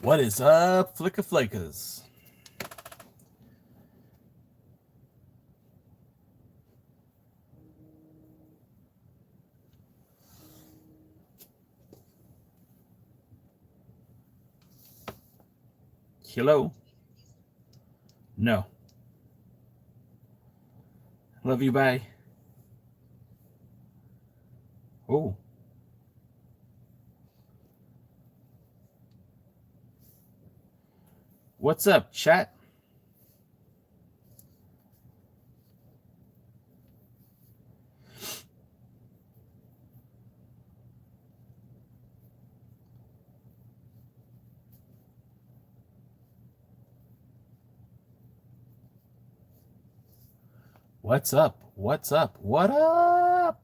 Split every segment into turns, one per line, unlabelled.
What is up, Flicka Flakas? Hello? No. Love you, bye. Oh. What's up, chat? What's up? What's up? What up?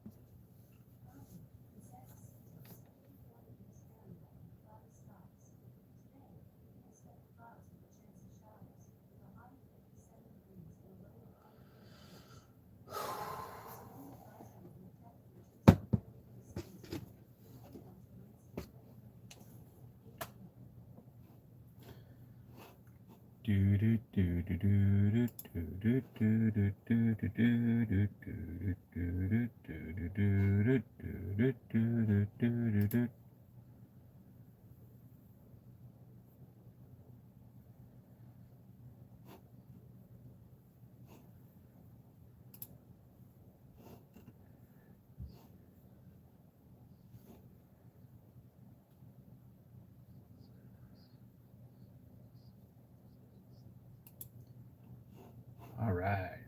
All right.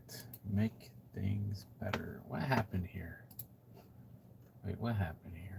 Make things better. What happened here? Wait, what happened here?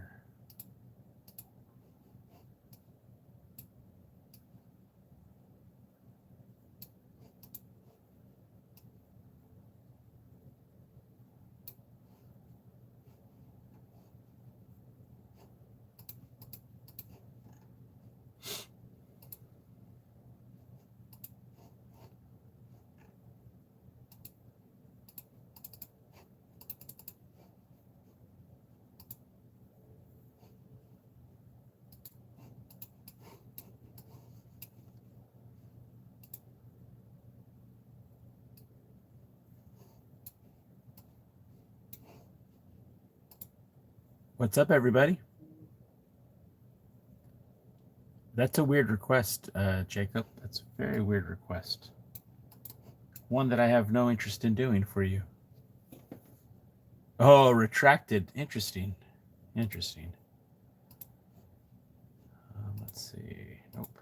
What's up, everybody? That's a weird request, Jacob. That's a very weird request. One that I have no interest in doing for you. Oh, retracted. Interesting. Interesting. Let's see. Nope.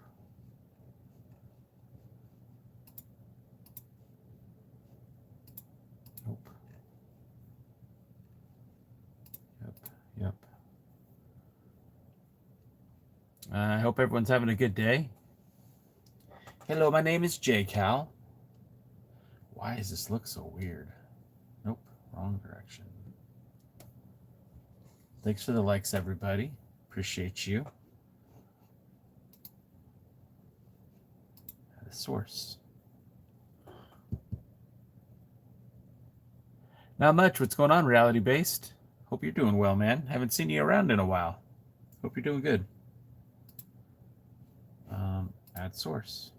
Nope. Yep. I hope everyone's having a good day. Hello, my name is J Cal. Why does this look so weird? Nope, wrong direction. Thanks for the likes, everybody. Appreciate you. The source. Not much. What's going on, Reality Based? Hope you're doing well, man. Haven't seen you around in a while. Hope you're doing good. Add source.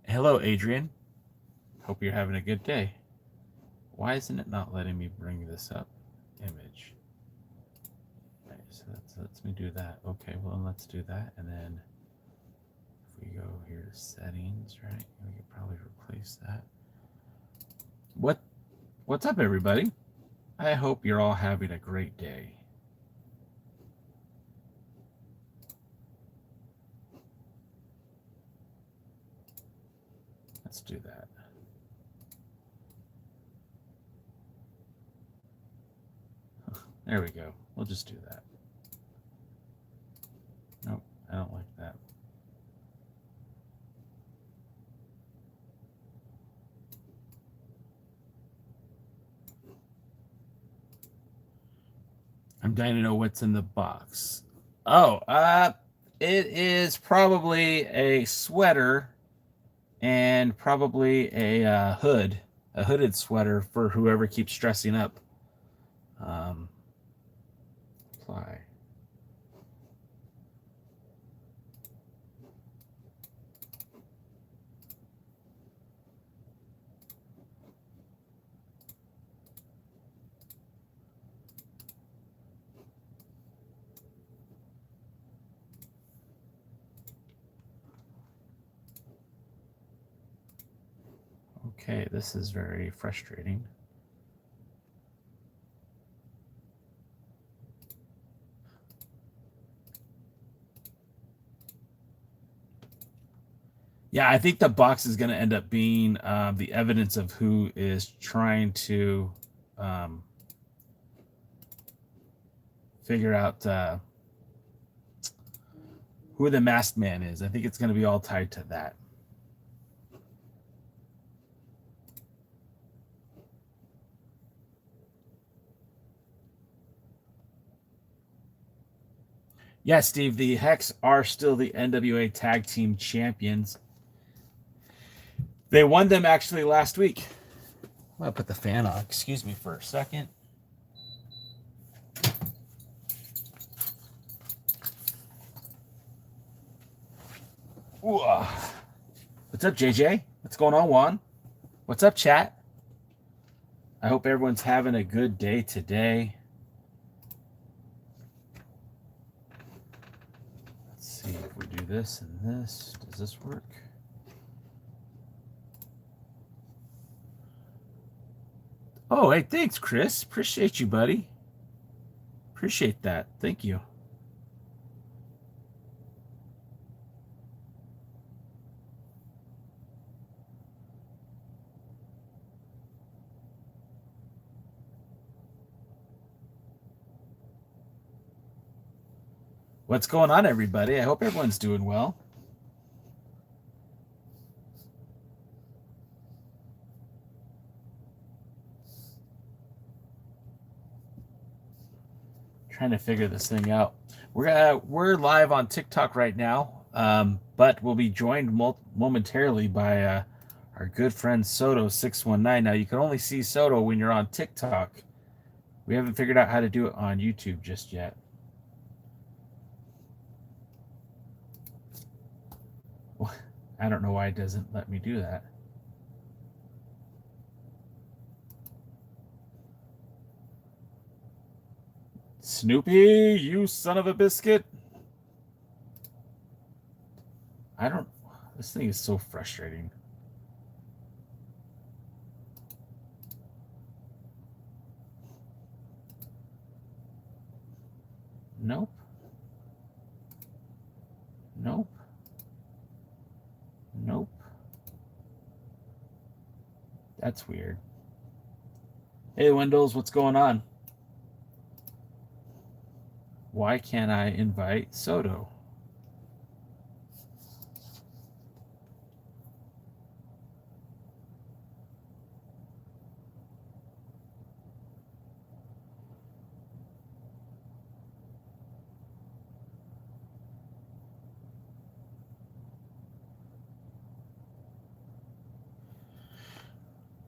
Hello, Adrian. Hope you're having a good day. Why isn't it not letting me bring this up? Image. Okay, so that lets me do that. Okay, well, let's do that. And then if we go here to settings, right, we could probably replace that. What's up, everybody? I hope you're all having a great day. Let's do that. There we go. We'll just do that. Nope, I don't like that. I'm dying to know what's in the box. Oh, it is probably a sweater and probably a hooded sweater for whoever keeps dressing up. Apply. Okay, this is very frustrating. Yeah, I think the box is going to end up being the evidence of who is trying to figure out who the masked man is. I think it's going to be all tied to that. Yeah, Steve, the Hex are still the NWA Tag Team Champions. They won them actually last week. I'm going to put the fan on. Excuse me for a second. Ooh. What's up, JJ? What's going on, Juan? What's up, chat? I hope everyone's having a good day today. Let's see if we do this and this. Does this work? Oh, hey, thanks, Chris. Appreciate you, buddy. Appreciate that. Thank you. What's going on, everybody? I hope everyone's doing well. Trying to figure this thing out. We're live on TikTok right now, but we'll be joined momentarily by our good friend Soto619. Now, you can only see Soto when you're on TikTok. We haven't figured out how to do it on YouTube just yet. I don't know why it doesn't let me do that. Snoopy, you son of a biscuit. This thing is so frustrating. Nope. Nope. Nope. That's weird. Hey, Wendell's, what's going on? Why can't I invite Soto?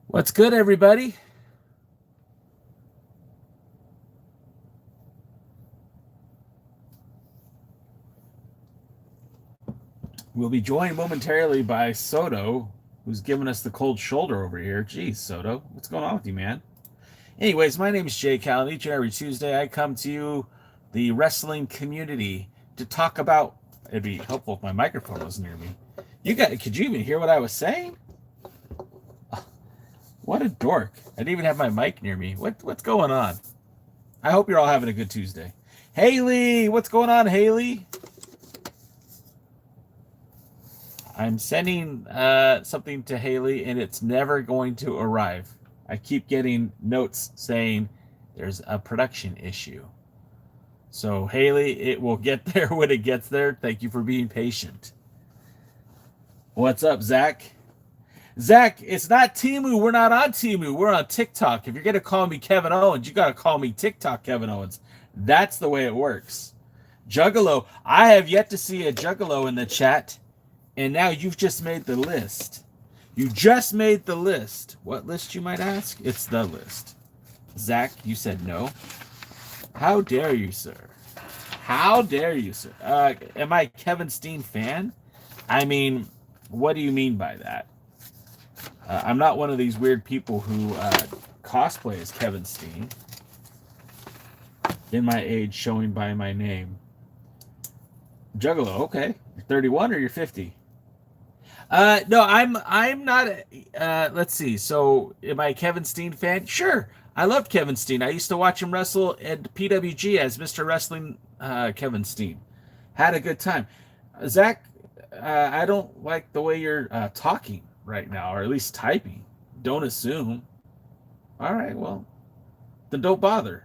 What's good, everybody? We'll be joined momentarily by Soto, who's giving us the cold shoulder over here. Jeez, Soto, what's going on with you, man? Anyways, my name is Jay Cal, and each and every Tuesday I come to you, the wrestling community, to talk about. It'd be helpful if my microphone was near me. Could you even hear what I was saying? What a dork. I didn't even have my mic near me. What's going on? I hope you're all having a good Tuesday. Haley, what's going on, Haley? I'm sending something to Haley, and it's never going to arrive. I keep getting notes saying there's a production issue. So, Haley, it will get there when it gets there. Thank you for being patient. What's up, Zach? Zach, it's not Temu. We're not on Temu. We're on TikTok. If you're going to call me Kevin Owens, you got to call me TikTok Kevin Owens. That's the way it works. Juggalo. I have yet to see a Juggalo in the chat, and now you've just made the list. You just made the list. What list, you might ask? It's the list. Zach, you said no. How dare you, sir? How dare you, sir? Am I a Kevin Steen fan? I mean, what do you mean by that? I'm not one of these weird people who cosplay as Kevin Steen. In my age, showing by my name. Juggalo, okay. You're 31 or you're 50? No, I'm not. Let's see. So, am I a Kevin Steen fan? Sure. I loved Kevin Steen. I used to watch him wrestle at PWG as Mr. Wrestling Kevin Steen. Had a good time. Zach, I don't like the way you're talking right now, or at least typing. Don't assume. All right, well, then don't bother.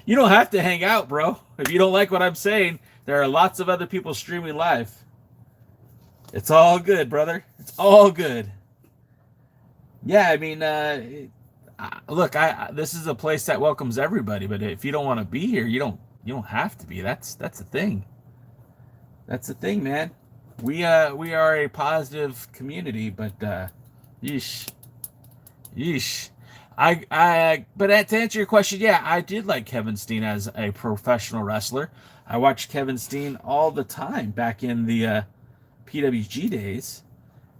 You don't have to hang out, bro. If you don't like what I'm saying, there are lots of other people streaming live. It's all good, brother. It's all good. Yeah, I mean, look, this is a place that welcomes everybody. But if you don't want to be here, you don't have to be. That's the thing. That's the thing, man. We are a positive community, but yeesh, yeesh. But to answer your question, yeah, I did like Kevin Steen as a professional wrestler. I watched Kevin Steen all the time back in the PWG days.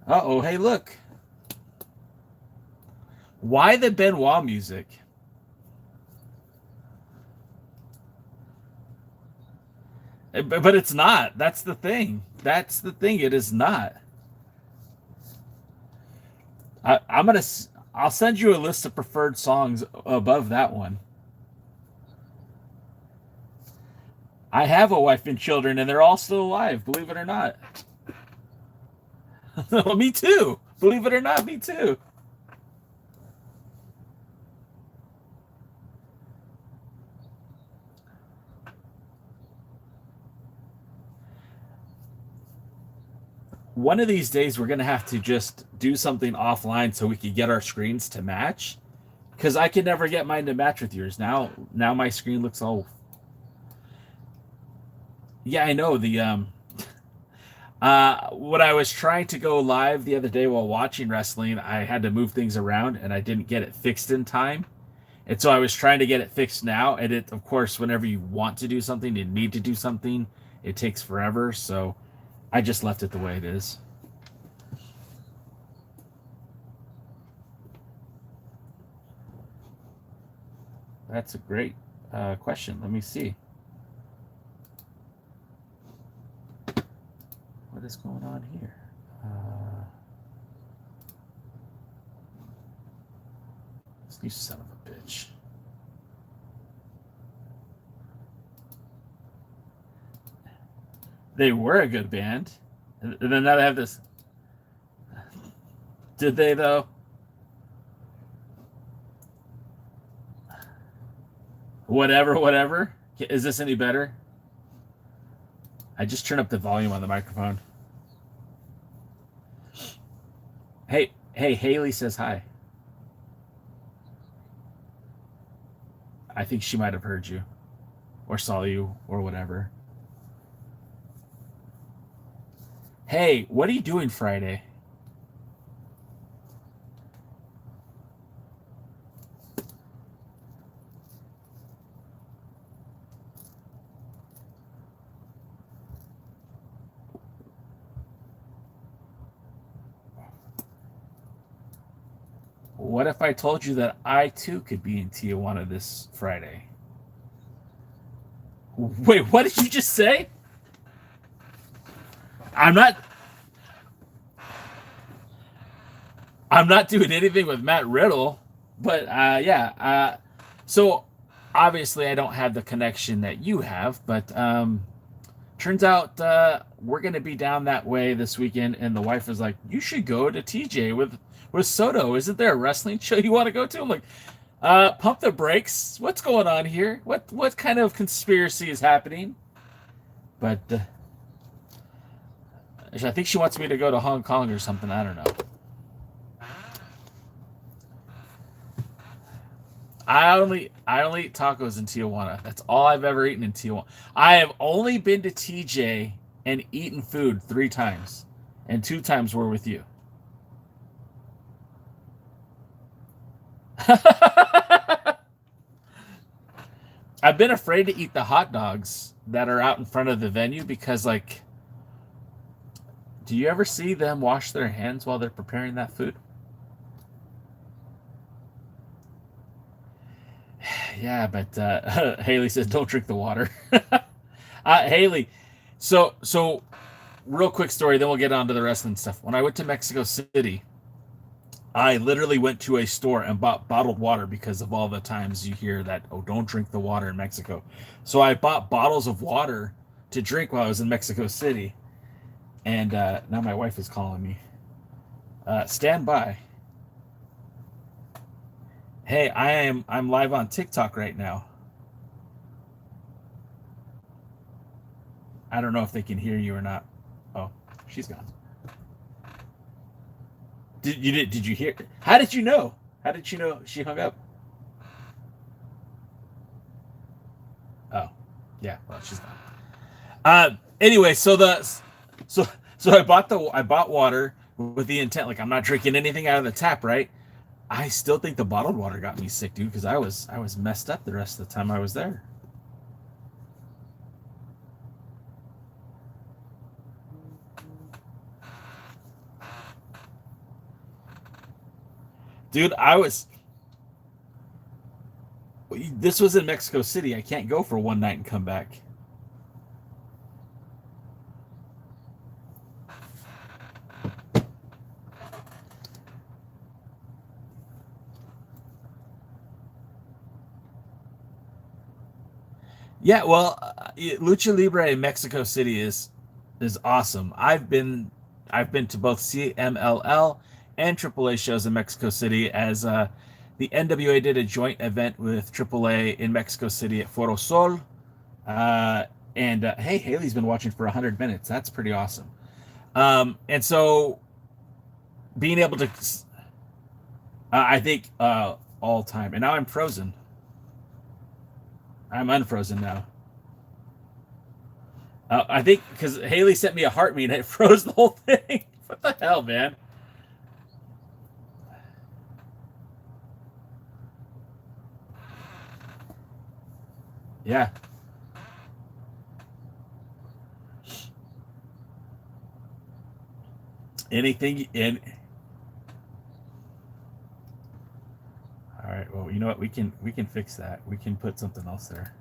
Uh-oh, hey, look. Why the Benoit music? But it's not. That's the thing. That's the thing. It is not. I'm gonna. I'll send you a list of preferred songs above that one. I have a wife and children, and they're all still alive. Believe it or not. Me too. Believe it or not, me too. One of these days, we're gonna have to just do something offline so we can get our screens to match. Because I can never get mine to match with yours. Now my screen looks all. Yeah, I know when I was trying to go live the other day while watching wrestling, I had to move things around and I didn't get it fixed in time. And so I was trying to get it fixed now. And it, of course, whenever you want to do something, you need to do something, it takes forever. So I just left it the way it is. That's a great question. Let me see. What is going on here? You son of a bitch. They were a good band. And then now they have this. Did they, though? Whatever, whatever. Is this any better? I just turned up the volume on the microphone. Hey, Haley says hi. I think she might have heard you or saw you or whatever. Hey, what are you doing Friday? What if I told you that I too could be in Tijuana this Friday? Wait, what did you just say? I'm not I'm not doing anything with Matt Riddle, but yeah. So obviously I don't have the connection that you have, but turns out we're gonna be down that way this weekend, and the wife was like, "You should go to TJ with Soto. Isn't there a wrestling show you want to go to?" I'm like, "Pump the brakes. What's going on here? What kind of conspiracy is happening?" But I think she wants me to go to Hong Kong or something. I don't know. I only eat tacos in Tijuana. That's all I've ever eaten in Tijuana. I have only been to TJ and eaten food 3 times, and 2 times were with you. I've been afraid to eat the hot dogs that are out in front of the venue because, like, do you ever see them wash their hands while they're preparing that food? Yeah, but Haley says don't drink the water. Haley, so real quick story, then we'll get on to the wrestling stuff. When I went to Mexico City, I literally went to a store and bought bottled water because of all the times you hear that, oh, don't drink the water in Mexico. So I bought bottles of water to drink while I was in Mexico City. And now my wife is calling me. Stand by. Hey, I'm live on TikTok right now. I don't know if they can hear you or not. Oh, she's gone. Did you hear? How did you know? How did you know she hung up? Oh, yeah. Well, she's gone. Anyway, so so I bought water with the intent, like, I'm not drinking anything out of the tap, right? I still think the bottled water got me sick, dude, because I was messed up the rest of the time I was there. Dude, this was in Mexico City. I can't go for one night and come back. Yeah, well, Lucha Libre in Mexico City is awesome. I've been to both CMLL and AAA shows in Mexico City as the NWA did a joint event with AAA in Mexico City at Foro Sol. Uh, and hey, Haley's been watching for 100 minutes. That's pretty awesome. And so being able to, I think all time. And now I'm frozen. I'm unfrozen now. I think because Haley sent me a heartbeat and it froze the whole thing. What the hell, man? Yeah. Anything in. All right. Well, you know what? We can fix that. We can put something else there.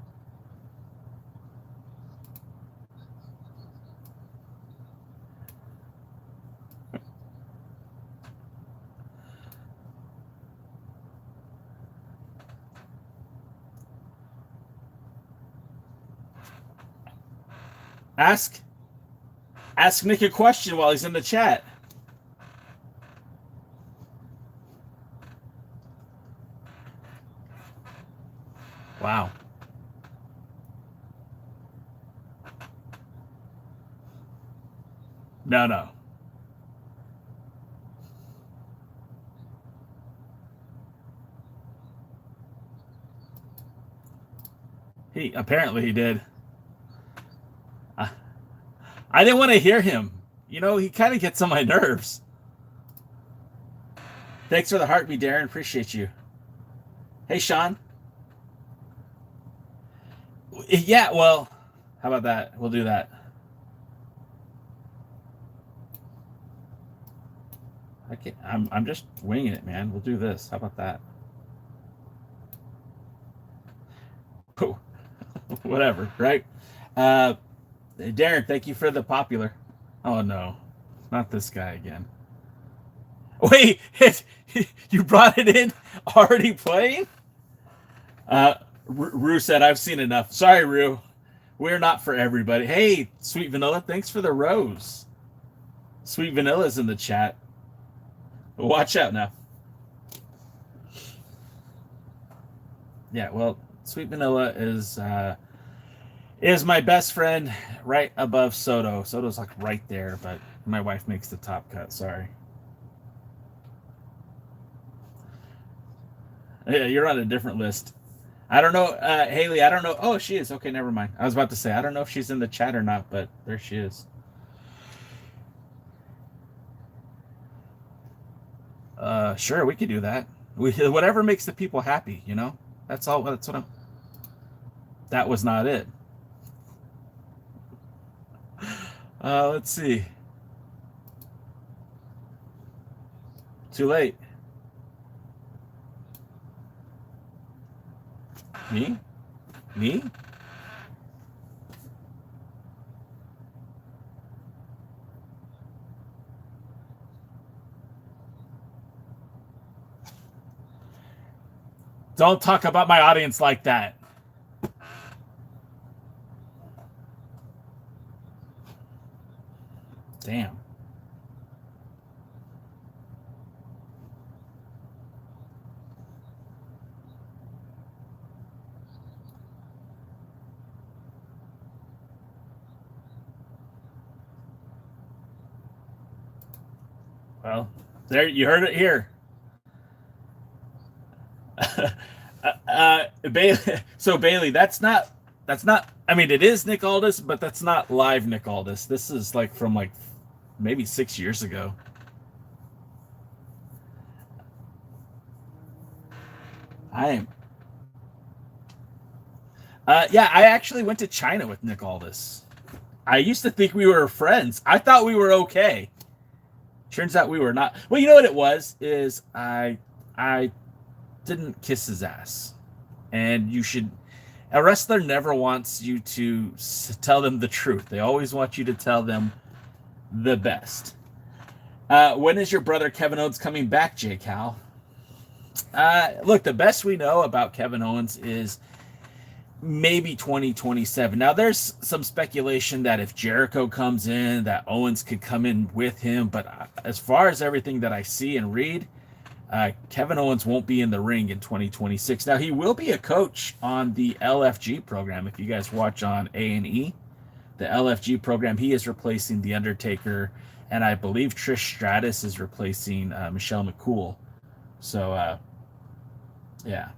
Ask ask Nick a question while he's in the chat. Wow. No, no. He apparently he did. Uh, I didn't want to hear him. You know, he kind of gets on my nerves. Thanks for the heartbeat, Darren. Appreciate you. Hey, Sean. Yeah, well, how about that? We'll do that. I'm just winging it, man. We'll do this. How about that? Whatever, right? Uh, Darren, thank you for the popular. Oh no, not this guy again. Wait, you brought it in already playing? Rue said, I've seen enough. Sorry, Rue. We're not for everybody. Hey, Sweet Vanilla, thanks for the rose. Sweet Vanilla's in the chat. Watch out now. Yeah, well, Sweet Vanilla is my best friend right above Soto. Soto's like right there, but my wife makes the top cut. Sorry. Yeah, you're on a different list. I don't know, Haley. I don't know. Oh, she is. Okay, never mind. I was about to say I don't know if she's in the chat or not, but there she is. Sure, we could do that. Whatever makes the people happy, you know. That's all. That's what I'm. That was not it. Let's see. Too late. Me? Me? Don't talk about my audience like that. Damn. Well, there you heard it here. Bailey. So Bailey, that's not. I mean, it is Nick Aldis, but that's not live Nick Aldis. This is like from like maybe 6 years ago. I am. Yeah, I actually went to China with Nick Aldis. I used to think we were friends. I thought we were okay. Turns out we were not. Well, you know what it was is I didn't kiss his ass, and you should. A wrestler never wants you to tell them the truth. They always want you to tell them the best. When is your brother Kevin Owens coming back, J Cal? Look, the best we know about Kevin Owens is maybe 2027. Now, there's some speculation that if Jericho comes in, that Owens could come in with him. But as far as everything that I see and read, Kevin Owens won't be in the ring in 2026. Now, he will be a coach on the LFG program. If you guys watch on A&E, the LFG program, he is replacing The Undertaker. And I believe Trish Stratus is replacing Michelle McCool. So, yeah.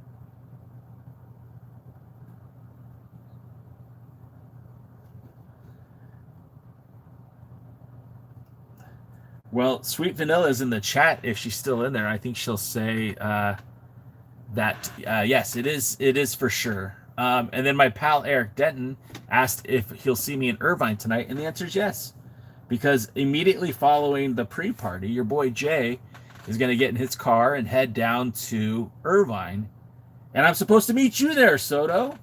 Well, Sweet Vanilla is in the chat. If she's still in there, I think she'll say that yes, it is. It is for sure. And then my pal Eric Denton asked if he'll see me in Irvine tonight, and the answer is yes, because immediately following the pre-party, your boy Jay is going to get in his car and head down to Irvine, and I'm supposed to meet you there, Soto.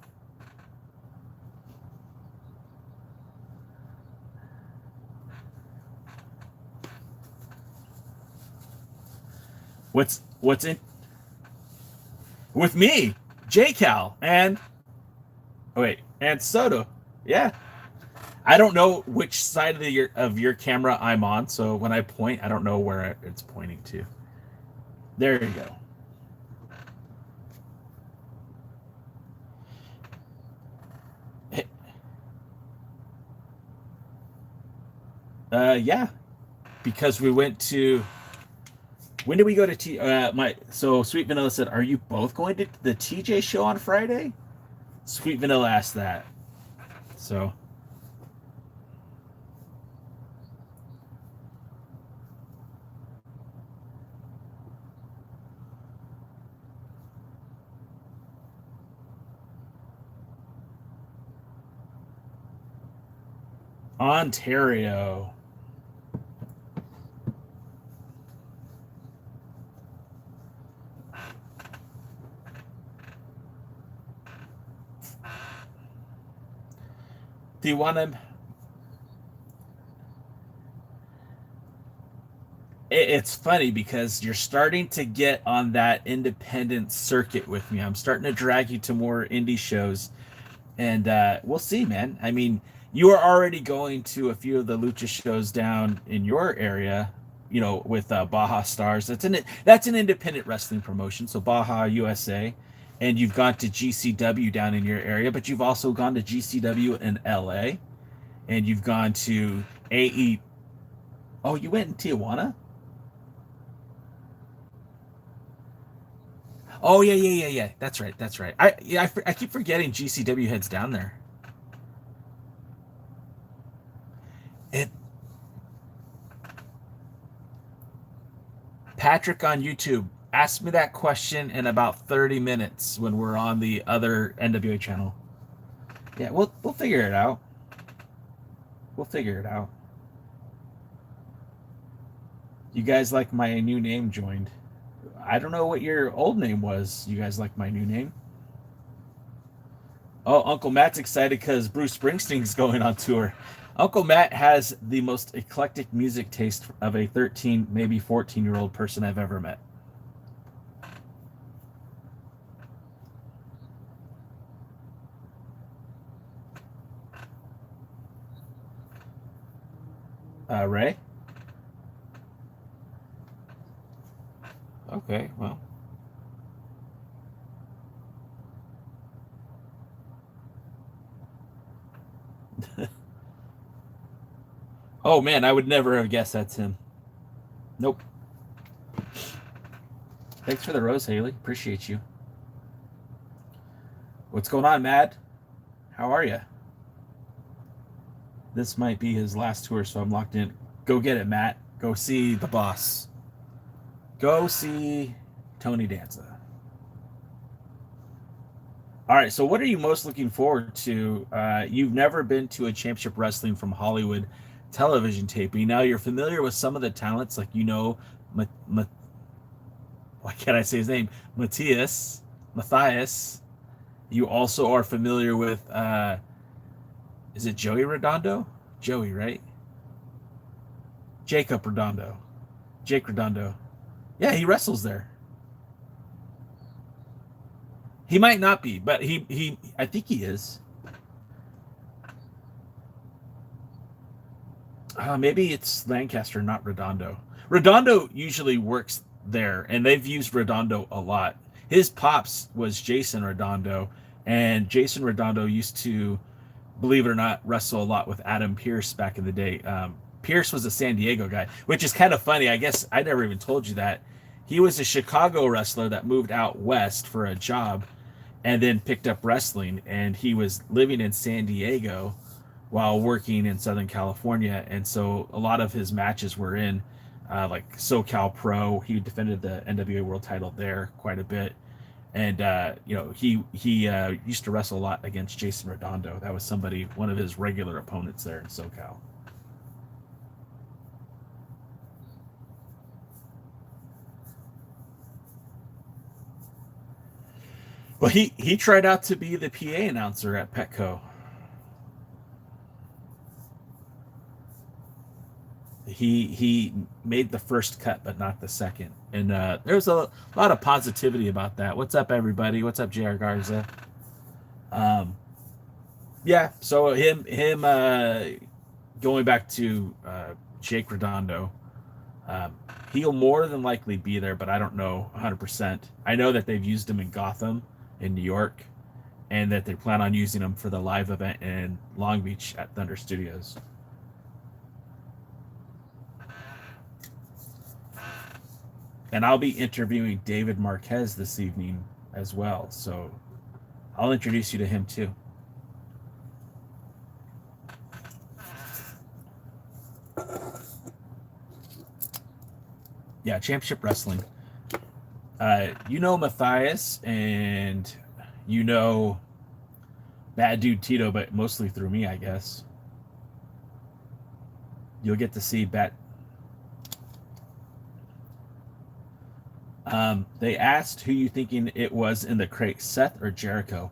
What's in with me, J Cal, and oh wait, and Soto. Yeah, I don't know which side of your camera I'm on, so when I point, I don't know where it's pointing to. There you go. Yeah, because we went to. When did we go to So Sweet Vanilla said, "Are you both going to the TJ show on Friday?" Sweet Vanilla asked that. So Ontario. Do you want to? It's funny because you're starting to get on that independent circuit with me. I'm starting to drag you to more indie shows, and we'll see, man. I mean, you are already going to a few of the lucha shows down in your area, you know, with Baja Stars. That's an independent wrestling promotion, so Baja USA, and you've gone to GCW down in your area, but you've also gone to GCW in LA, and you've gone to AE. Oh, you went in Tijuana? Oh yeah. That's right. That's right. I keep forgetting GCW heads down there. It Patrick on YouTube. Ask me that question in about 30 minutes when we're on the other NWA channel. Yeah, we'll figure it out. We'll figure it out. You guys like my new name joined. I don't know what your old name was. You guys like my new name? Oh, Uncle Matt's excited because Bruce Springsteen's going on tour. Uncle Matt has the most eclectic music taste of a 13, maybe 14-year-old person I've ever met. Ray? Okay, well. Oh man, I would never have guessed that's him. Nope. Thanks for the rose, Haley. Appreciate you. What's going on, Matt? How are you? This might be his last tour, so I'm locked in. Go get it, Matt. Go see the boss. Go see Tony Danza. All right, so what are you most looking forward to? You've never been to a championship wrestling from Hollywood television taping. Now you're familiar with some of the talents, like why can't I say his name? Matthias. You also are familiar with, is it Joey Redondo? Joey, right? Jacob Redondo. Jake Redondo. Yeah, he wrestles there. He might not be, but I think he is. Maybe it's Lancaster, not Redondo. Redondo usually works there, and they've used Redondo a lot. His pops was Jason Redondo, and Jason Redondo used to, believe it or not, wrestle a lot with Adam Pearce back in the day. Pearce was a San Diego guy, which is kind of funny. I guess I never even told you that. He was a Chicago wrestler that moved out west for a job and then picked up wrestling, and he was living in San Diego while working in Southern California, and so a lot of his matches were in like SoCal Pro. He defended the NWA World Title there quite a bit, and he used to wrestle a lot against Jason Redondo. That was one of his regular opponents there in SoCal. Well, he tried out to be the PA announcer at Petco. He made the first cut, but not the second. And there's a lot of positivity about that. What's up, everybody? What's up, JR Garza? Um, yeah. So him going back to Jake Redondo. Um, he'll more than likely be there, but I don't know 100%. I know that they've used him in Gotham, in New York, and that they plan on using him for the live event in Long Beach at Thunder Studios. And I'll be interviewing David Marquez this evening as well. So I'll introduce you to him too. Yeah, Championship Wrestling. You know Matthias and you know Bad Dude Tito, but mostly through me, I guess. You'll get to see they asked who you thinking it was in the crate, Seth or Jericho.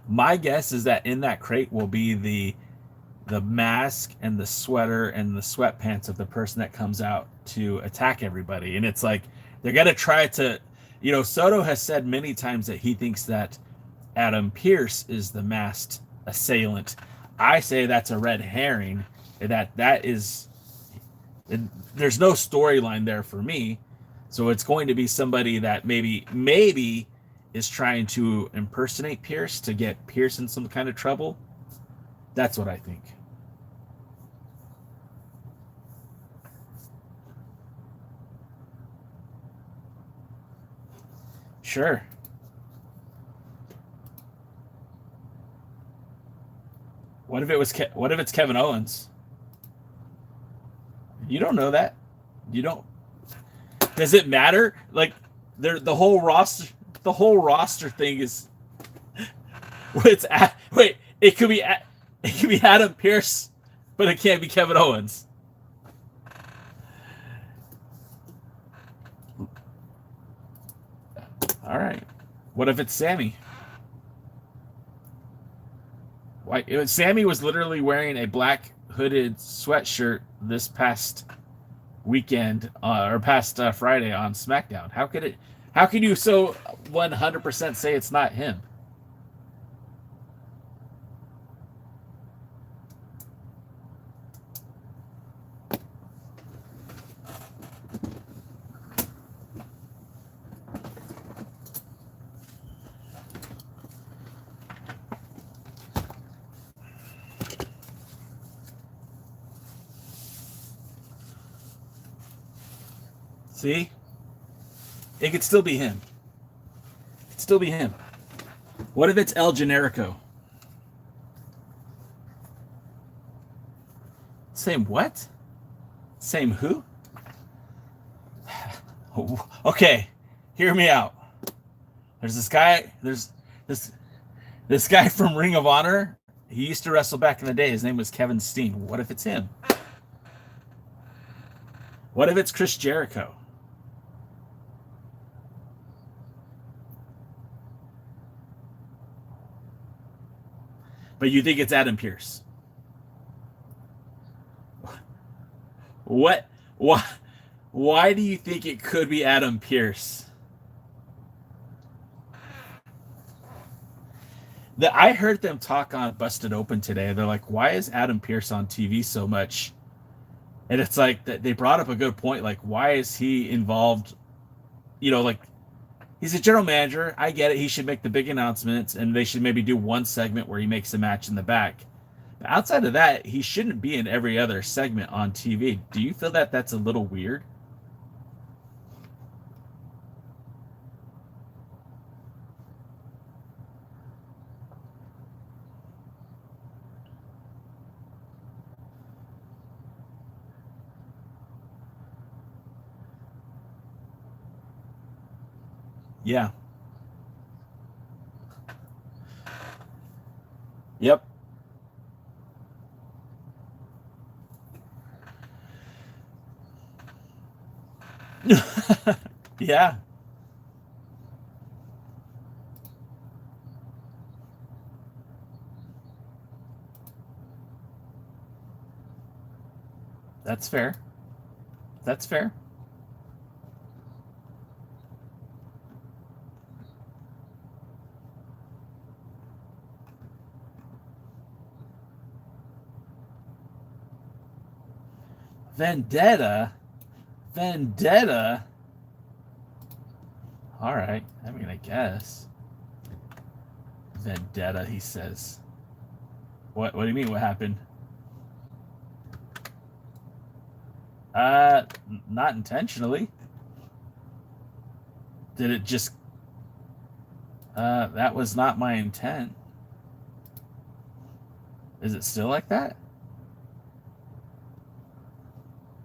My guess is that in that crate will be the mask and the sweater and the sweatpants of the person that comes out to attack everybody. And it's like they're gonna try to, Soto has said many times that he thinks that Adam Pearce is the masked assailant. I say that's a red herring. That is, there's no storyline there for me. So it's going to be somebody that maybe is trying to impersonate Pearce to get Pearce in some kind of trouble. That's what I think. Sure. What if it's Kevin Owens? You don't know that. You don't. Does it matter? Like, the whole roster thing is wait, it could be Adam Pearce, but it can't be Kevin Owens. All right. What if it's Sammy? Why? Sammy was literally wearing a black hooded sweatshirt this past weekend or past Friday on SmackDown. How could it? How can you so 100% say it's not him? See? It could still be him. It could still be him. What if it's El Generico? Same what? Same who? Okay, hear me out. There's this guy. There's this guy from Ring of Honor. He used to wrestle back in the day. His name was Kevin Steen. What if it's him? What if it's Chris Jericho? But you think it's Adam Pearce? What? Why? Why do you think it could be Adam Pearce? I heard them talk on Busted Open today. They're like, "Why is Adam Pearce on TV so much?" And it's like they brought up a good point. Like, why is he involved? Like he's a general manager. I get it. He should make the big announcements, and they should maybe do one segment where he makes a match in the back. But outside of that, he shouldn't be in every other segment on TV. Do you feel that that's a little weird? Yeah. Yep. Yeah. That's fair. That's fair. Vendetta. Vendetta. All right. I mean, I guess. Vendetta, he says. What do you mean? What happened? Not intentionally. Did it just that was not my intent. Is it still like that?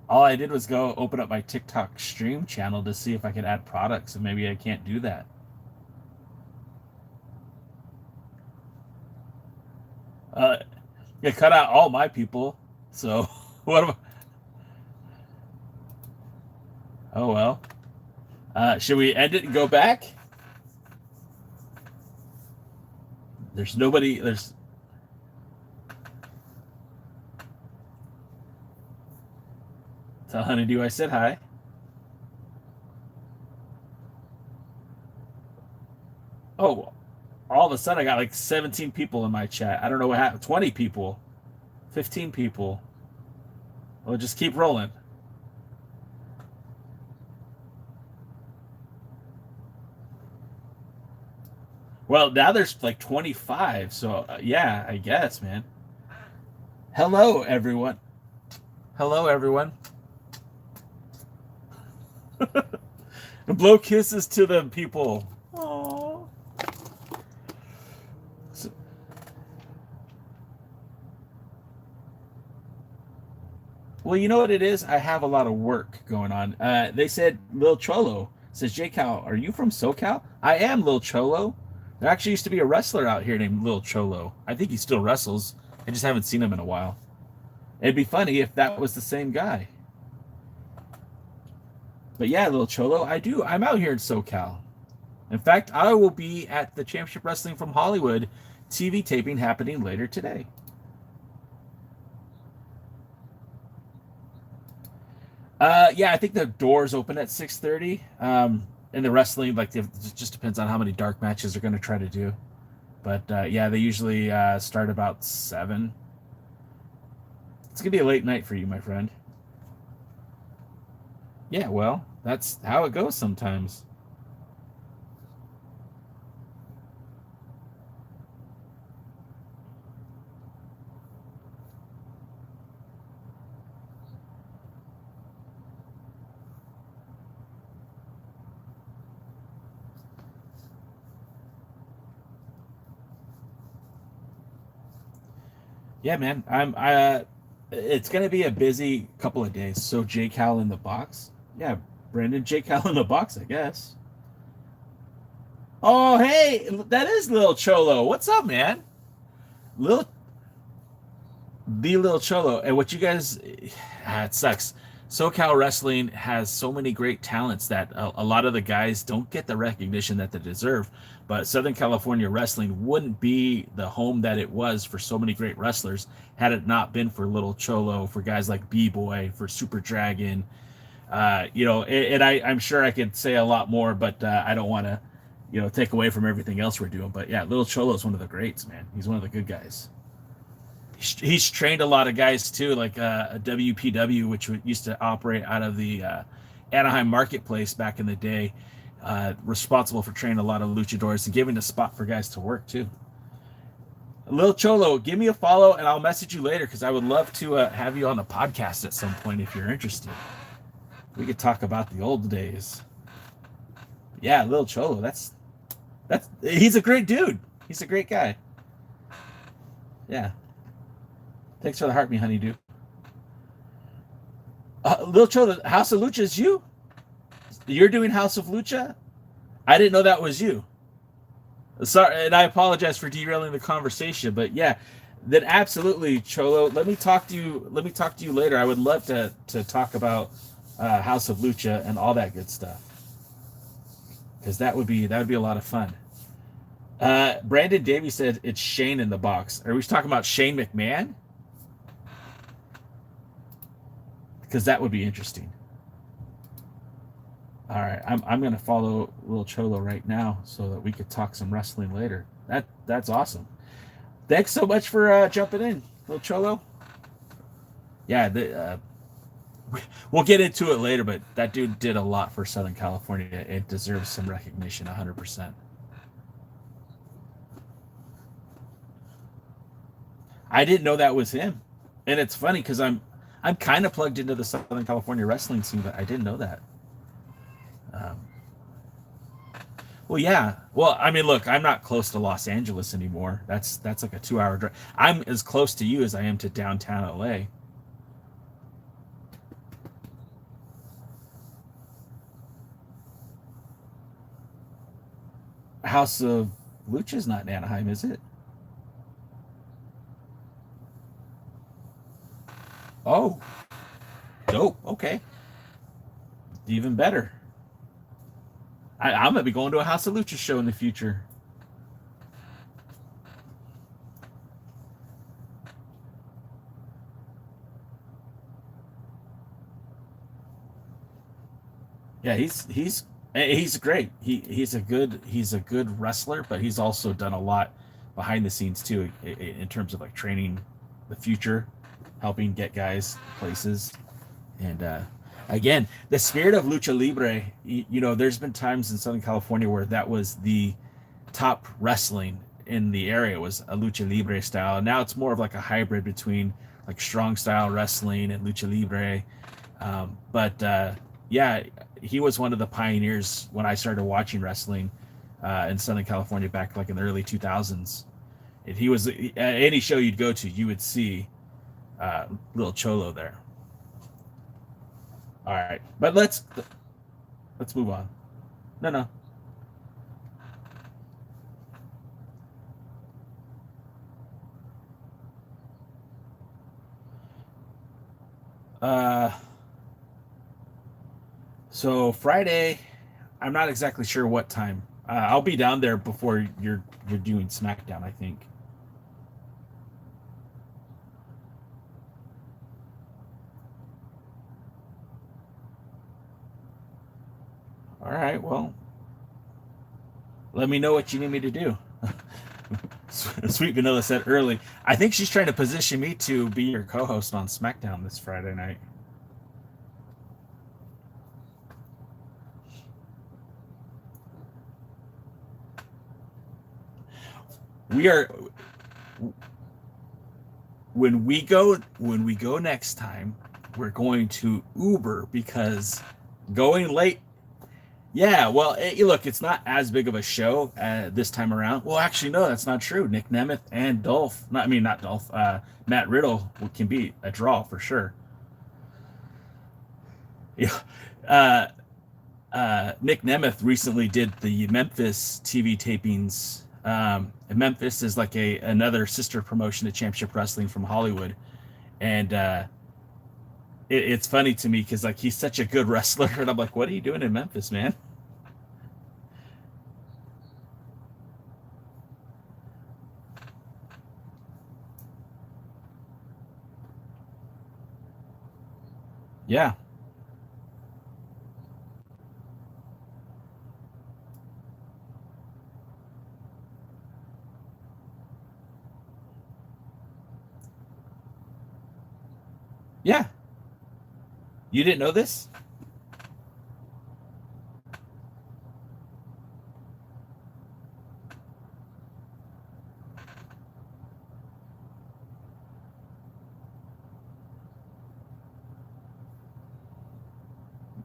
All I did was go open up my TikTok stream channel to see if I could add products, and maybe I can't do that. Uh, it cut out all my people. So what? Oh well. Should we end it and go back? There's nobody. Tell Honeydew I said hi. Oh, all of a sudden I got like 17 people in my chat. I don't know what happened. 20 people, 15 people. We'll just keep rolling. Well, now there's like 25. So yeah, I guess, man. Hello, everyone. Hello, everyone. Blow kisses to the people. Aww. Well, you know what it is? I have a lot of work going on. They said Lil Cholo Says J Cal, are you from SoCal? I am, Lil Cholo. There actually used to be a wrestler out here named Lil Cholo. I think he still wrestles. I just haven't seen him in a while. It'd be funny if that was the same guy. But yeah, Lil Cholo, I do. I'm out here in SoCal. In fact, I will be at the Championship Wrestling from Hollywood TV taping happening later today. Yeah, I think the doors open at 6:30. And the wrestling, like, it just depends on how many dark matches they're going to try to do. But yeah, they usually start about 7. It's gonna be a late night for you, my friend. Yeah, well, that's how it goes sometimes. Yeah, man. It's gonna be a busy couple of days. So J Cal in the box. Yeah, Brandon J Cal in the box, I guess. Oh, hey, that is Lil Cholo. What's up, man? Lil the Lil Cholo. And what you guys, it sucks. SoCal Wrestling has so many great talents that a lot of the guys don't get the recognition that they deserve. But Southern California wrestling wouldn't be the home that it was for so many great wrestlers had it not been for Little Cholo, for guys like B Boy, for Super Dragon. I'm sure I could say a lot more, but I don't want to, take away from everything else we're doing. But yeah, Little Cholo is one of the greats, man. He's one of the good guys. He's trained a lot of guys too, like a WPW, which used to operate out of the Anaheim marketplace back in the day, responsible for training a lot of luchadors and giving a spot for guys to work too. Lil Cholo, give me a follow and I'll message you later because I would love to have you on the podcast at some point if you're interested. We could talk about the old days. Yeah, Lil Cholo, that's he's a great dude. He's a great guy. Yeah. Thanks for the heart, me honeydew. Lil Cholo, House of Lucha is you? You're doing House of Lucha? I didn't know that was you. Sorry, and I apologize for derailing the conversation, but yeah, then absolutely, Cholo. Let me talk to you. Let me talk to you later. I would love to talk about House of Lucha and all that good stuff because that would be a lot of fun. Brandon Davey said it's Shane in the box. Are we talking about Shane McMahon? Because that would be interesting. All right, I'm gonna follow Lil Cholo right now so that we could talk some wrestling later. That's awesome. Thanks so much for jumping in, Lil Cholo. Yeah, we'll get into it later, but that dude did a lot for Southern California. It deserves some recognition, 100%. I didn't know that was him, and it's funny because I'm kind of plugged into the Southern California wrestling scene, but I didn't know that. Um, well, yeah. Well, I mean, look, I'm not close to Los Angeles anymore. That's like a 2-hour drive. I'm as close to you as I am to downtown LA. House of Lucha's not in Anaheim, is it? Oh, dope. Okay, even better. I'm gonna be going to a House of Lucha show in the future. Yeah, he's great. He's a good wrestler, but he's also done a lot behind the scenes too, in terms of like training the future, helping get guys places, and again, the spirit of lucha libre. There's been times in Southern California where that was the top wrestling in the area was a lucha libre style, and now it's more of like a hybrid between like strong style wrestling and lucha libre. But yeah, he was one of the pioneers when I started watching wrestling in Southern California back like in the early 2000s. And he was any show you'd go to, you would see little Cholo there. All right, but let's move on. No, no. Uh, so Friday, I'm not exactly sure what time. I'll be down there before you're doing SmackDown, I think. All right. Well, let me know what you need me to do. Sweet Vanilla said early. I think she's trying to position me to be your co-host on SmackDown this Friday night. We are when we go next time, we're going to Uber because going late. Yeah, well, look, it's not as big of a show this time around. Well, actually, no, that's not true. Nick Nemeth and Dolph, not Dolph, Matt Riddle can be a draw for sure. Yeah, uh, Nick Nemeth recently did the Memphis TV tapings. Memphis is like another sister promotion to Championship Wrestling from Hollywood, and it's funny to me because like he's such a good wrestler, and I'm like, what are you doing in Memphis, man? Yeah, yeah. You didn't know this?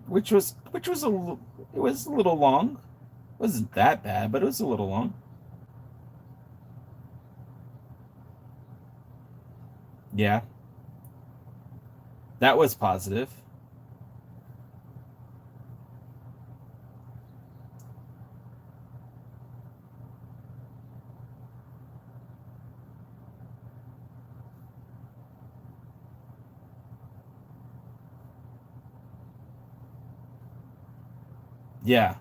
Which was it was a little long. It wasn't that bad, but it was a little long. Yeah, that was positive. Yeah.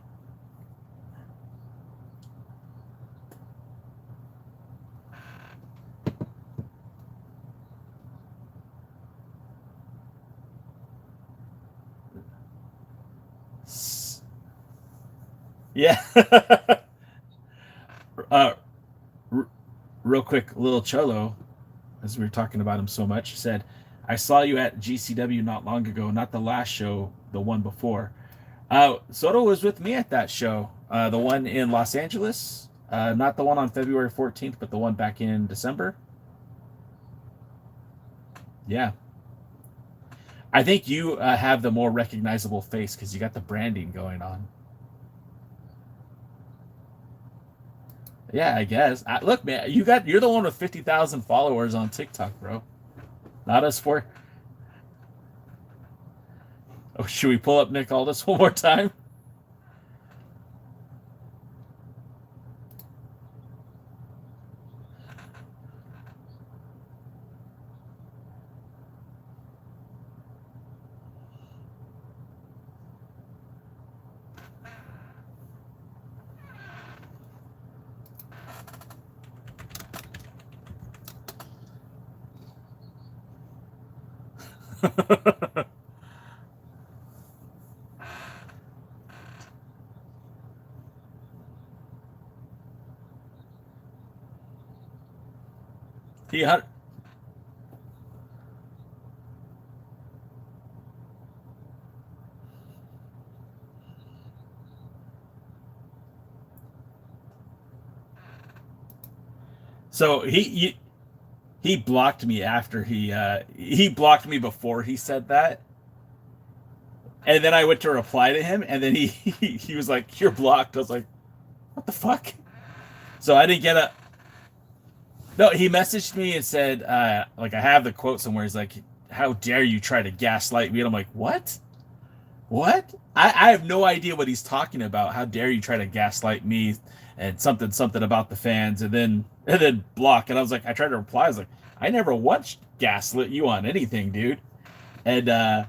Yeah. uh, r- Real quick, little Cholo, as we were talking about him so much, said, "I saw you at GCW not long ago, not the last show, the one before." Soto was with me at that show, the one in Los Angeles, not the one on February 14th, but the one back in December. Yeah, I think you have the more recognizable face because you got the branding going on. Yeah, I guess. Look, man, you're the one with 50,000 followers on TikTok, bro. Not us four. Oh, should we pull up Nick Aldis one more time? he had, so he blocked me after he blocked me before he said that, and then I went to reply to him, and then he was like, "You're blocked." I was like, "What the fuck?" So I didn't get a. No, he messaged me and said, like I have the quote somewhere. He's like, "How dare you try to gaslight me?" And I'm like, "What?" What? I have no idea what he's talking about. How dare you try to gaslight me and something about the fans and then block. And I was like, I tried to reply. I was like, I never once gaslit you on anything, dude. And and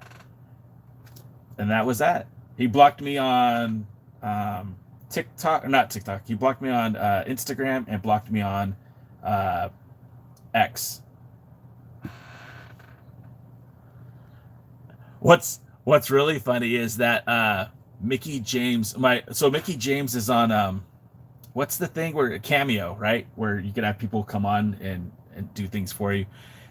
that was that. He blocked me on TikTok, not TikTok. He blocked me on Instagram and blocked me on uh, X. What's really funny is that Mickey James, Mickey James is on what's the thing where Cameo, right? Where you can have people come on and do things for you.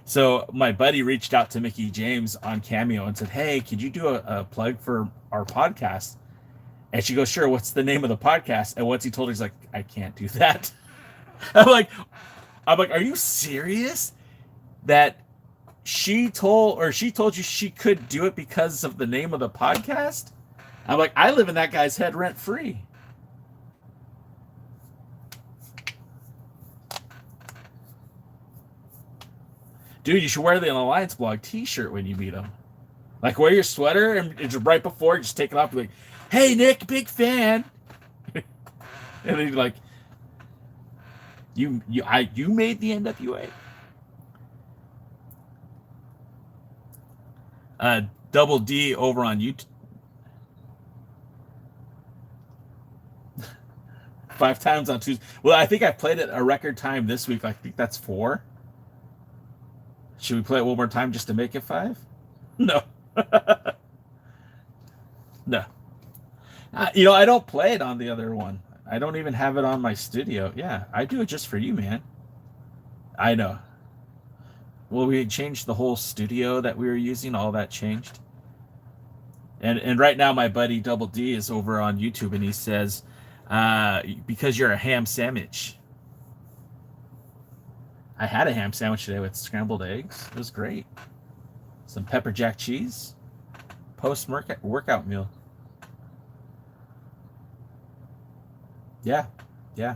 So my buddy reached out to Mickey James on Cameo and said, "Hey, could you do a plug for our podcast?" And she goes, "Sure. What's the name of the podcast?" And once he told her, he's like, "I can't do that." I'm like, "Are you serious? That she told you she could do it because of the name of the podcast?" I'm like, "I live in that guy's head rent free." Dude, you should wear the Alliance Blog T-shirt when you meet him. Like, wear your sweater and it's right before, just take it off. And be like, "Hey, Nick, big fan." And then you're like, "You made the NWA." Uh, Double D over on YouTube. 5 times on Tuesday. Well, I think I played it a record time this week. I think that's 4. Should we play it one more time just to make it 5? No, no. I don't play it on the other one. I don't even have it on my studio. Yeah, I do it just for you, man. I know. Well, we changed the whole studio that we were using. All that changed. And right now, my buddy Double D is over on YouTube, and he says, "Because you're a ham sandwich." I had a ham sandwich today with scrambled eggs. It was great. Some pepper jack cheese. Post workout meal. Yeah, yeah,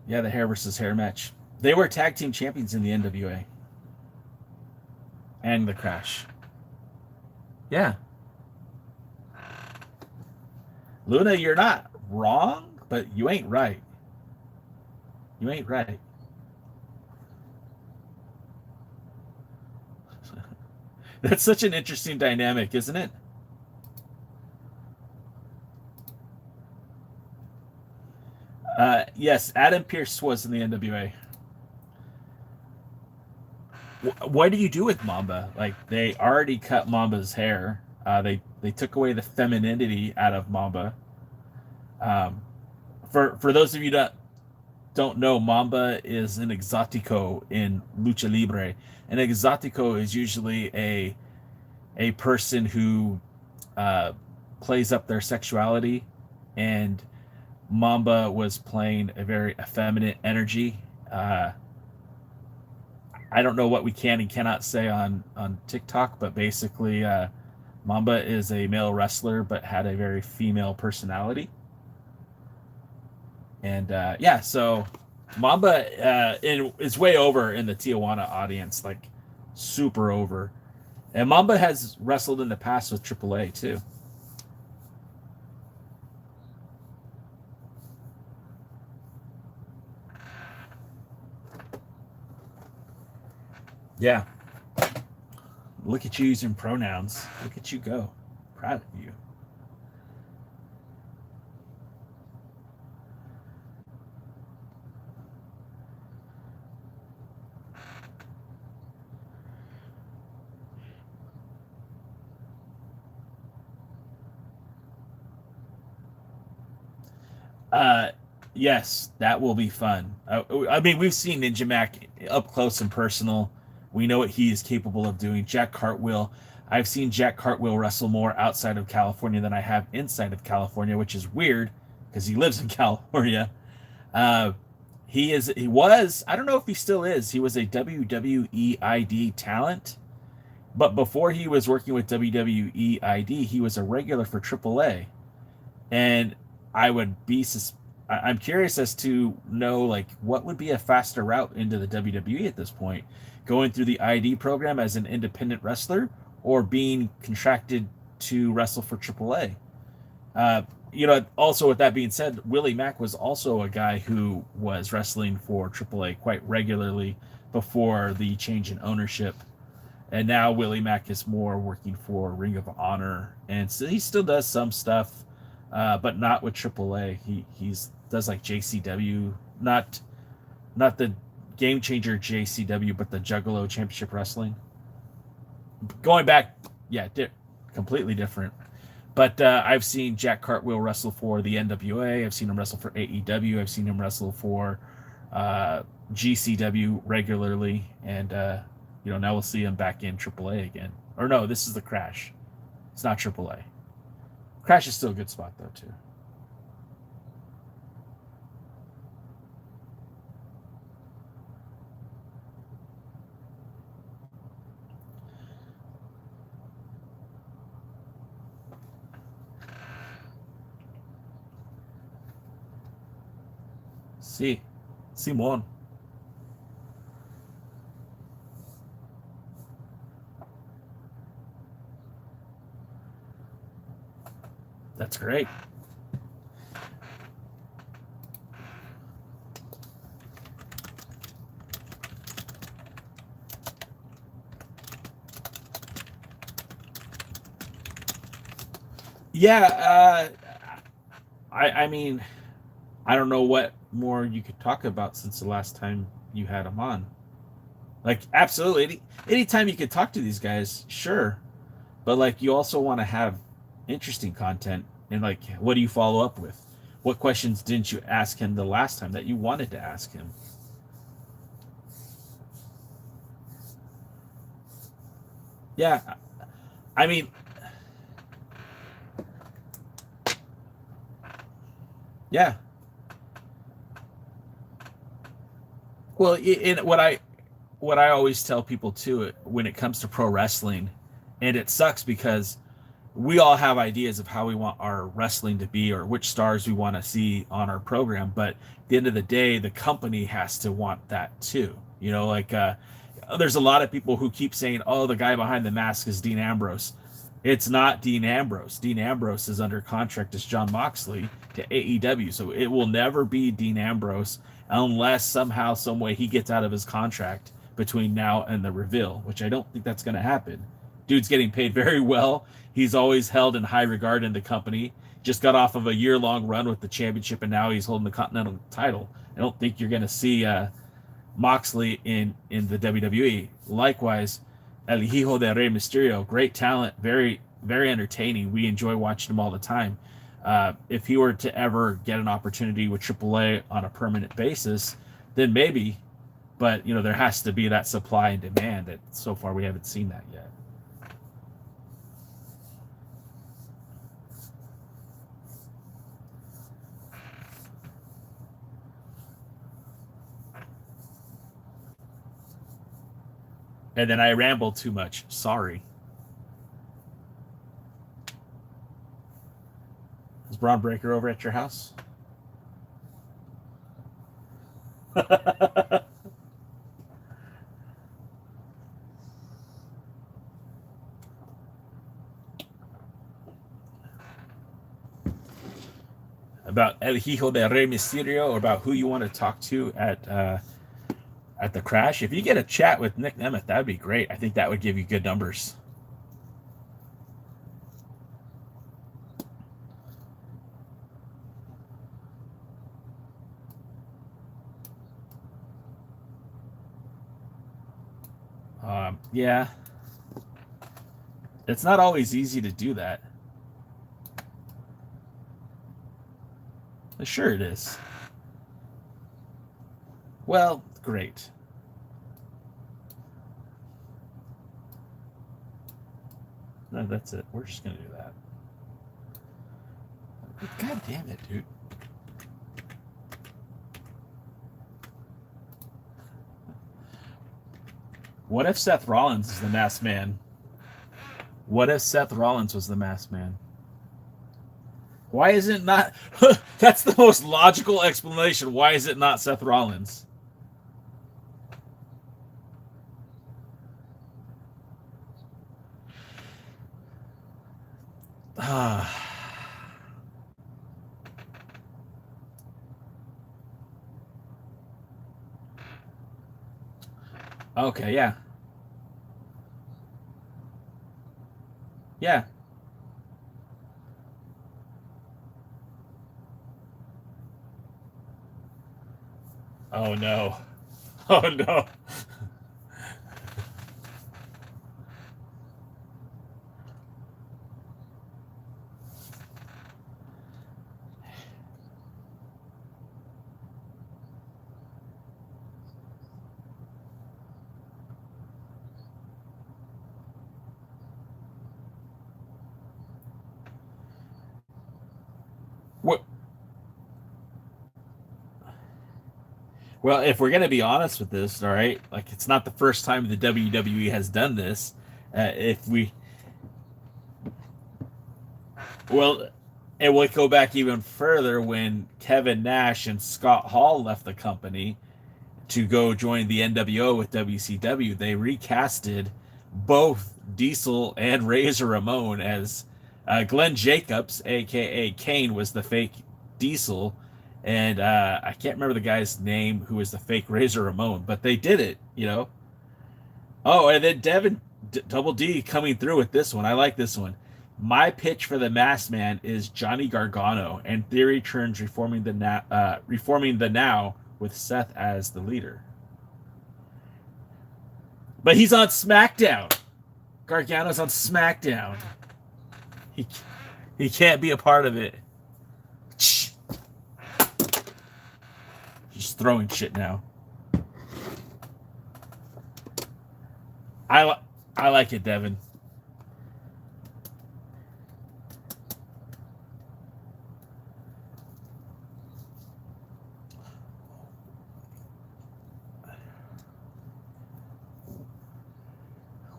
yeah. The hair versus hair match. They were tag team champions in the NWA and the Crash. Yeah, Luna, you're not wrong, but you ain't right. You ain't right. That's such an interesting dynamic, isn't it? Yes, Adam Pierce was in the NWA. What do you do with Mamba? Like, they already cut Mamba's hair. They took away the femininity out of Mamba. Um, for those of you that don't know, Mamba is an exotico in lucha libre. An exotico is usually a person who uh, plays up their sexuality, and Mamba was playing a very effeminate energy. I don't know what we can and cannot say on TikTok, but basically, Mamba is a male wrestler but had a very female personality. And yeah, so Mamba is way over in the Tijuana audience, like super over. And Mamba has wrestled in the past with AAA too. Yeah. Look at you using pronouns. Look at you go. Proud of you. Uh, yes, that will be fun. I mean, we've seen Ninja Mac up close and personal. We know what he is capable of doing. Jack Cartwheel. I've seen Jack Cartwheel wrestle more outside of California than I have inside of California, which is weird because he lives in California. Uh, he was, I don't know if he still is. He was a WWE ID talent, but before he was working with WWE ID, he was a regular for AAA. And I would be I'm curious as to know like what would be a faster route into the WWE at this point, going through the ID program as an independent wrestler or being contracted to wrestle for AAA. Uh, also with that being said, Willie Mack was also a guy who was wrestling for AAA quite regularly before the change in ownership, and now Willie Mack is more working for Ring of Honor, and so he still does some stuff, but not with AAA. He's does like JCW, not the Game Changer JCW, but the Juggalo Championship Wrestling. Going back, yeah, completely different. But I've seen Jack Cartwheel wrestle for the NWA. I've seen him wrestle for AEW. I've seen him wrestle for uh, GCW regularly, and now we'll see him back in AAA again. Or no, this is the Crash. It's not AAA. Crash is still a good spot though too. See, Simon. That's great. Yeah, I mean, I don't know what more you could talk about since the last time you had him on. Like, absolutely, anytime you could talk to these guys, sure, but like, you also want to have interesting content, and like, what do you follow up with? What questions didn't you ask him the last time that you wanted to ask him? Yeah, I mean, yeah. Well, in what I always tell people too when it comes to pro wrestling, and it sucks because we all have ideas of how we want our wrestling to be or which stars we want to see on our program, but at the end of the day, the company has to want that too. There's a lot of people who keep saying, "Oh, the guy behind the mask is Dean Ambrose." It's not Dean Ambrose. Dean Ambrose is under contract as John Moxley to AEW, so it will never be Dean Ambrose unless somehow, some way, he gets out of his contract between now and the reveal, which I don't think that's going to happen. Dude's getting paid very well. He's always held in high regard in the company. Just got off of a year-long run with the championship, and now he's holding the Continental title. I don't think you're going to see Moxley in the WWE. Likewise, El Hijo de Rey Mysterio, great talent, very very entertaining. We enjoy watching him all the time. If he were to ever get an opportunity with AAA on a permanent basis, then maybe. But there has to be that supply and demand. That so far we haven't seen that yet. And then I rambled too much. Sorry. Is Braun Breaker over at your house? About El Hijo de Rey Mysterio, or about who you want to talk to at the Crash. If you get a chat with Nick Nemeth, that'd be great. I think that would give you good numbers. Yeah, it's not always easy to do that. Sure, it is. Well, great. No, that's it. We're just gonna do that. God damn it, dude. What if Seth Rollins is the masked man? What if Seth Rollins was the masked man? Why is it not? That's the most logical explanation. Why is it not Seth Rollins? Okay, yeah. Yeah. Oh no. Oh no. What? Well, if we're gonna be honest with this, all right, like it's not the first time the WWE has done this. If we, well, it would go back even further when Kevin Nash and Scott Hall left the company to go join the NWO with WCW. They recasted both Diesel and Razor Ramon as Glenn Jacobs, aka Kane, was the fake Diesel, and I can't remember the guy's name who was the fake Razor Ramon, but they did it, you know. Oh, and then Devin Double D coming through with this one. I like this one. My pitch for the Masked Man is Johnny Gargano, and Theory turns reforming the Now with Seth as the leader. But he's on SmackDown. Gargano's on SmackDown. He he can't be a part of it. He's throwing shit now. I like it, Devin.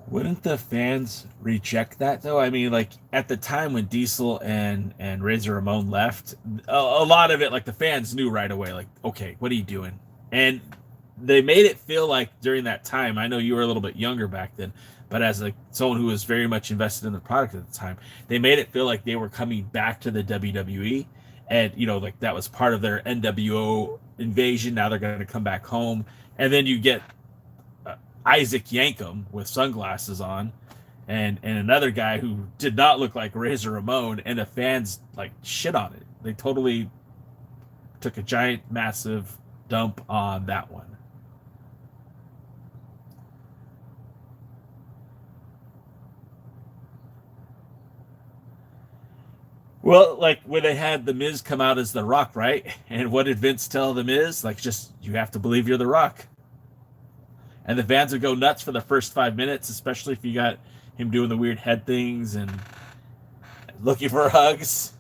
Wouldn't the fans reject that though? I mean, like at the time when Diesel and Razor Ramon left, a lot of it, like the fans knew right away, like, okay, what are you doing? And they made it feel like during that time. I know you were a little bit younger back then, but as like someone who was very much invested in the product at the time, they made it feel like they were coming back to the WWE, and you know, like that was part of their NWO invasion. Now they're going to come back home, and then you get Isaac Yankem with sunglasses on, and another guy who did not look like Razor Ramon, and the fans like shit on it. They totally took a giant, massive dump on that one. Well, like when they had the Miz come out as the Rock, right? And what did Vince tell the Miz? Like, just you have to believe you're the Rock. And the fans would go nuts for the first 5 minutes, especially if you got him doing the weird head things and looking for hugs.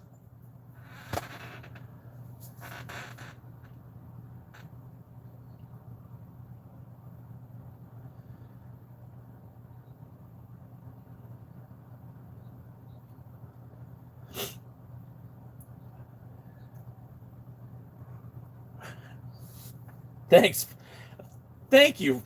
Thanks. Thank you.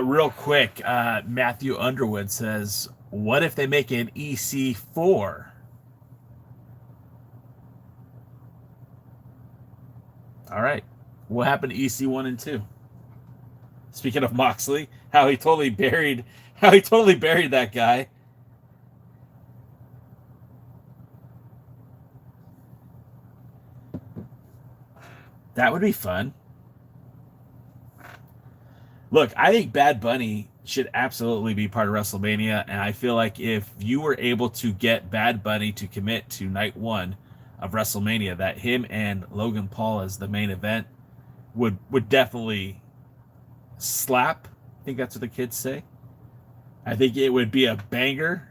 Real quick, Matthew Underwood says, "What if they make an EC4?" All right, what happened to EC1 and 2? Speaking of Moxley, how he totally buried that guy. That would be fun. Look, I think Bad Bunny should absolutely be part of WrestleMania, and I feel like if you were able to get Bad Bunny to commit to night one of WrestleMania, that him and Logan Paul as the main event would definitely slap. I think that's what the kids say. I think it would be a banger.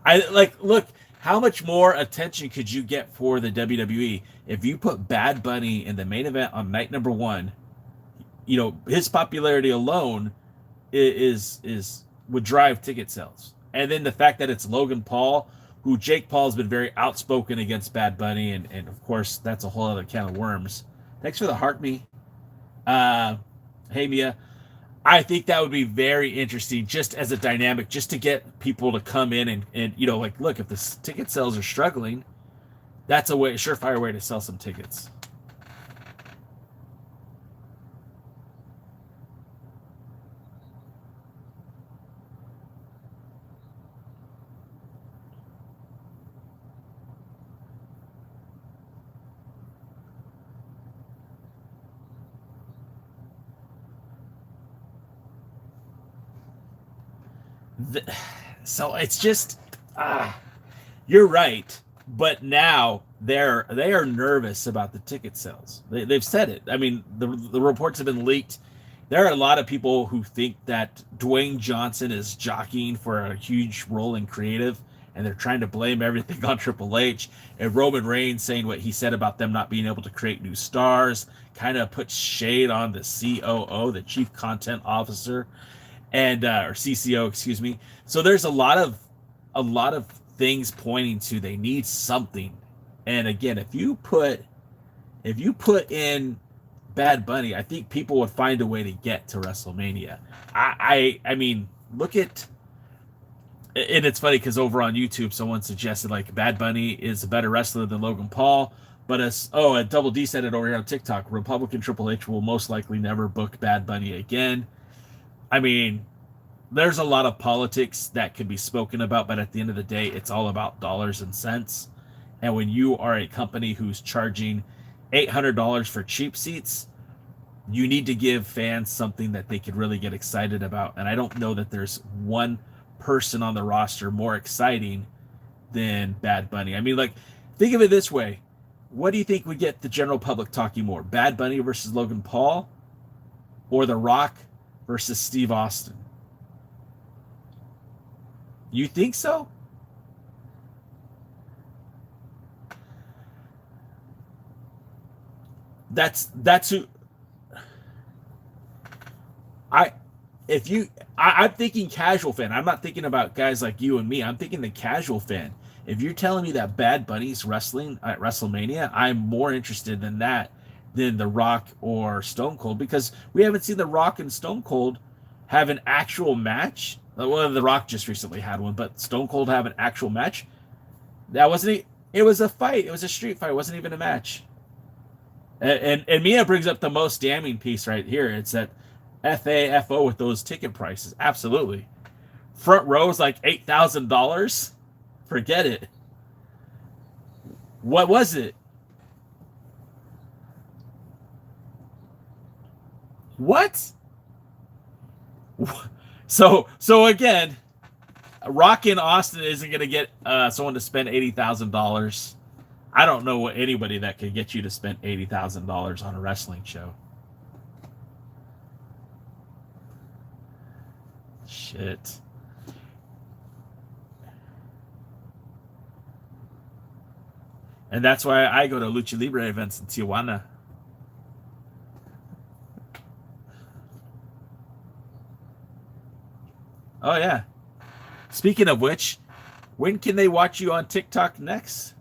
I like look how much more attention could you get for the WWE if you put Bad Bunny in the main event on night number one? You know, his popularity alone is would drive ticket sales. And then the fact that it's Logan Paul, who Jake Paul's been very outspoken against Bad Bunny, and of course that's a whole other can of worms. Thanks for the heart me. Uh hey Mia. I think that would be very interesting just as a dynamic, just to get people to come in and you know, like, look, if the ticket sales are struggling, that's a way, a surefire way to sell some tickets. The, so it's just, ah, you're right, but now they are nervous about the ticket sales. They've said it. I mean, the reports have been leaked. There are a lot of people who think that Dwayne Johnson is jockeying for a huge role in creative, and they're trying to blame everything on Triple H. And Roman Reigns saying what he said about them not being able to create new stars kind of puts shade on the COO, the Chief Content Officer, and or CCO, excuse me. So there's a lot of things pointing to they need something. And again, if you put in Bad Bunny, I think people would find a way to get to WrestleMania. I mean, look at, and it's funny because over on YouTube, someone suggested like Bad Bunny is a better wrestler than Logan Paul. But as a Double D said it over here on TikTok, Republican Triple H will most likely never book Bad Bunny again. I mean, there's a lot of politics that could be spoken about, but at the end of the day, it's all about dollars and cents. And when you are a company who's charging $800 for cheap seats, you need to give fans something that they could really get excited about. And I don't know that there's one person on the roster more exciting than Bad Bunny. I mean, like, think of it this way. What do you think would get the general public talking more? Bad Bunny versus Logan Paul, or The Rock versus Steve Austin? You think so? That's who I if you I'm thinking casual fan. I'm not thinking about guys like you and me. I'm thinking the casual fan. If you're telling me that Bad Bunny's wrestling at WrestleMania, I'm more interested in that than The Rock or Stone Cold, because we haven't seen The Rock and Stone Cold have an actual match. Well, The Rock just recently had one, but Stone Cold have an actual match. That wasn't. It was a fight. It was a street fight. It wasn't even a match. And Mia brings up the most damning piece right here. It's that FAFO with those ticket prices. Absolutely. Front row is like $8,000. Forget it. What was it? What? So again, Rock in Austin isn't going to get someone to spend $80,000. I don't know what anybody that could get you to spend $80,000 on a wrestling show. Shit. And that's why I go to Lucha Libre events in Tijuana. Oh yeah. Speaking of which, when can they watch you on TikTok next?